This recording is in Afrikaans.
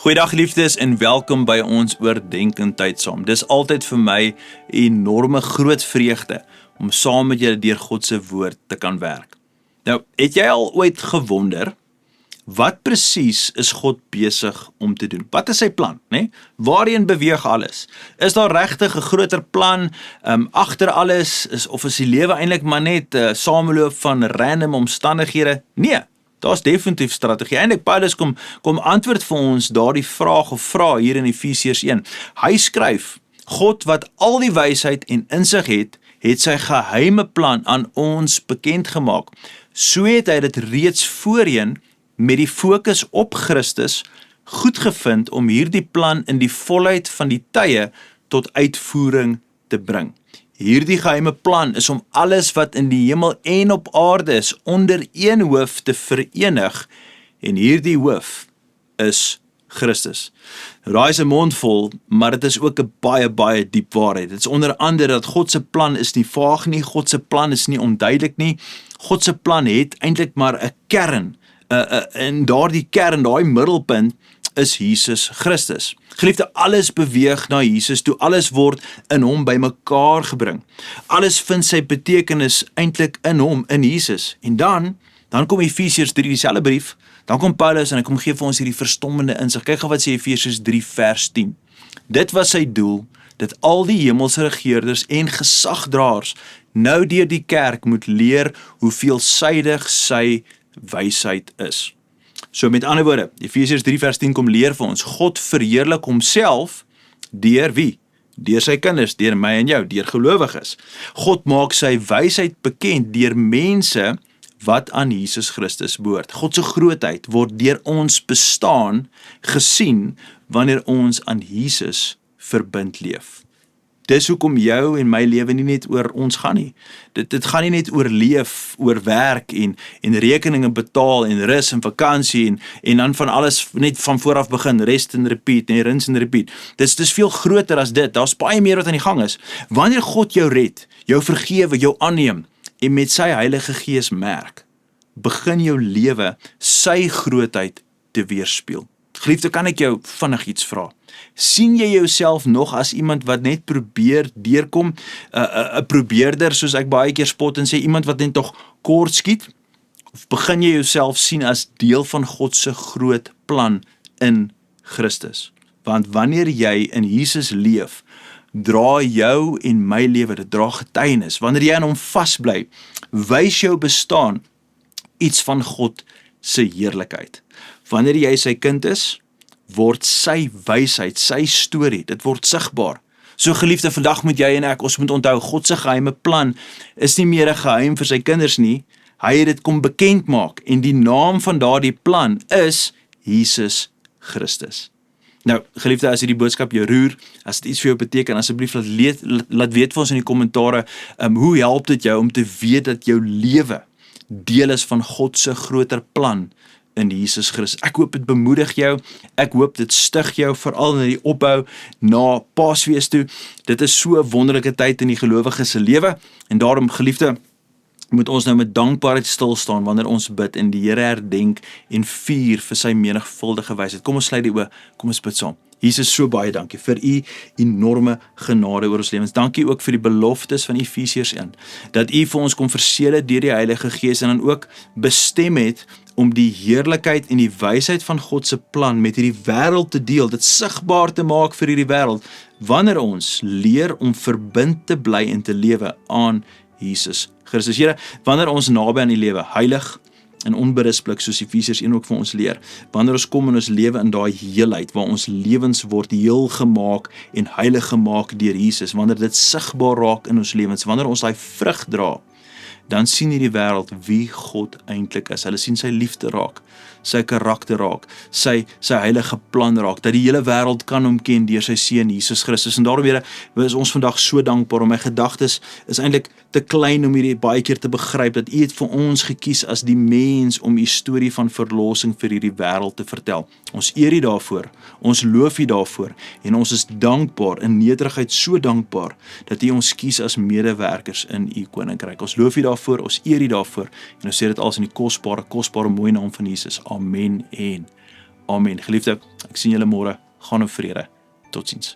Goeiedag liefdes en welkom by ons oordenkend tyd saam. Dis altyd vir my 'n enorme groot vreugde om saam met julle deur God se woord te kan werk. Nou, het jy al ooit gewonder, wat presies is God besig om te doen? Wat is sy plan, né? Waarheen beweeg alles? Is daar regtig 'n groter plan agter alles, of is die lewe eintlik maar net 'n sameloop van random omstandighede? Nee. Daar's definitief strategie. Eintlik Paulus kom antwoord vir ons daardie vraag of vra hier in Efesiërs 1. Hy skryf, God wat al die wysheid en insig het sy geheime plan aan ons bekend gemaak. So het hy dit reeds voorheen met die fokus op Christus goed gevind om hierdie plan in die volheid van die tye tot uitvoering te bring. Hierdie geheime plan is om alles wat in die hemel en op aarde is onder een hoof te verenig, en hierdie hoof is Christus. Daai is 'n mondvol, maar dit is ook 'n baie diep waarheid. Dit is onder andere dat God se plan is nie vaag nie, God se plan is nie onduidelik nie. God se plan het eintlik maar 'n kern, en daardie kern, daai middelpunt is Jesus Christus. Geliefde, alles beweeg na Jesus toe, alles word in hom bymekaar gebring. Alles vind sy betekenis eintlik in hom, in Jesus. En dan kom Efesiërs 3, dieselfde brief, dan kom Paulus en hy kom gee vir ons hierdie verstommende insig. Kyk gou wat sê Efesiërs 3 vers 10. Dit was sy doel, dat al die hemelse regeerders en gesagdraers nou deur die kerk moet leer hoe veelsuidig sy wysheid is. So met ander woorde, Efesiërs 3 vers 10 kom leer vir ons, God verheerlik homself deur wie? Deur sy kinders, deur my en jou, deur gelowiges. God maak sy wysheid bekend deur mense wat aan Jesus Christus behoort. God se grootheid word deur ons bestaan gesien wanneer ons aan Jesus verbind leef. Dis hoekom jou en my lewe nie net oor ons gaan nie. Dit gaan nie net oor leef, oor werk en rekeninge betaal en rus en vakansie en dan van alles net van vooraf begin, rest en repeat en rinse en repeat. Dis veel groter as dit. Daar's baie meer wat aan die gang is. Wanneer God jou red, jou vergewe, jou aanneem en met sy Heilige Gees merk, begin jou lewe sy grootheid te weerspieël. Geliefde, kan ek jou vinnig iets vra? Sien jy jouself nog as iemand wat net probeer deurkom, 'n probeerder soos ek baie keer spot en sê, iemand wat net tog kort skiet? Of begin jy jouself sien as deel van God se groot plan in Christus? Want wanneer jy in Jesus leef, dra jou en my lewe, dit dra getuienis. Wanneer jy aan hom vasbly, wys jou bestaan iets van God se heerlikheid. Wanneer jy sy kind is, word sy wysheid, sy storie, dit word sigbaar. So geliefde, vandag moet jy en ek, ons moet onthou, God se geheime plan is nie meer 'n geheim vir sy kinders nie, hy het dit kom bekend maak, en die naam van daardie plan is Jesus Christus. Nou, geliefde, as hierdie boodskap jou roer, as dit iets vir jou beteken, asseblief laat weet vir ons in die kommentare, hoe help dit jou om te weet dat jou lewe deel is van God se groter plan in Jesus Christus. Ek hoop dit bemoedig jou, ek hoop dit stig jou, veral in die opbou na Paasfees toe. Dit is so 'n wonderlike tyd in die gelowige se lewe, en daarom, geliefde, moet ons nou met dankbaarheid stil staan wanneer ons bid en die Here herdenk en vier vir sy menigvuldige wysheid. Kom ons sluit die oë, kom ons bid saam. Jesus, so baie dankie vir u enorme genade oor ons lewens. Dankie ook vir die beloftes van Efesiërs 1, dat u vir ons kom verseël deur die Heilige Gees en dan ook bestem het om die heerlikheid en die wysheid van God se plan met hierdie wêreld te deel, dit sigbaar te maak vir hierdie wêreld, wanneer ons leer om verbind te bly en te lewe aan Jesus Christus. Here, wanneer ons naby aan die lewe, heilig en onberispelik, soos Efesiërs 1 ook vir ons leer, wanneer ons kom in ons lewe in daai heelheid, waar ons lewens word heel gemaak en heilig gemaak deur Jesus, wanneer dit sigbaar raak in ons lewens, wanneer ons daai vrug dra, dan sien hierdie wêreld wie God eintlik is. Hulle sien sy liefde raak, sy karakter raak, sy heilige plan raak, dat die hele wêreld kan hom ken deur sy seun Jesus Christus. En daarom, Here, is ons vandag so dankbaar, en my gedagtes is eintlik te klein om hierdie baie keer te begryp, dat u het vir ons gekies as die mens om u storie van verlossing vir hierdie wêreld te vertel. Ons eer u daarvoor, ons loof u daarvoor, en ons is dankbaar, in nederigheid so dankbaar, dat u ons kies as medewerkers in u koninkryk. Ons loof u daarvoor, ons eer u daarvoor, en ons sê dit als in die kosbare mooi naam van Jesus. Amen en Amen. Geliefde, ek sien julle môre. Gaan in vrede. Totsiens.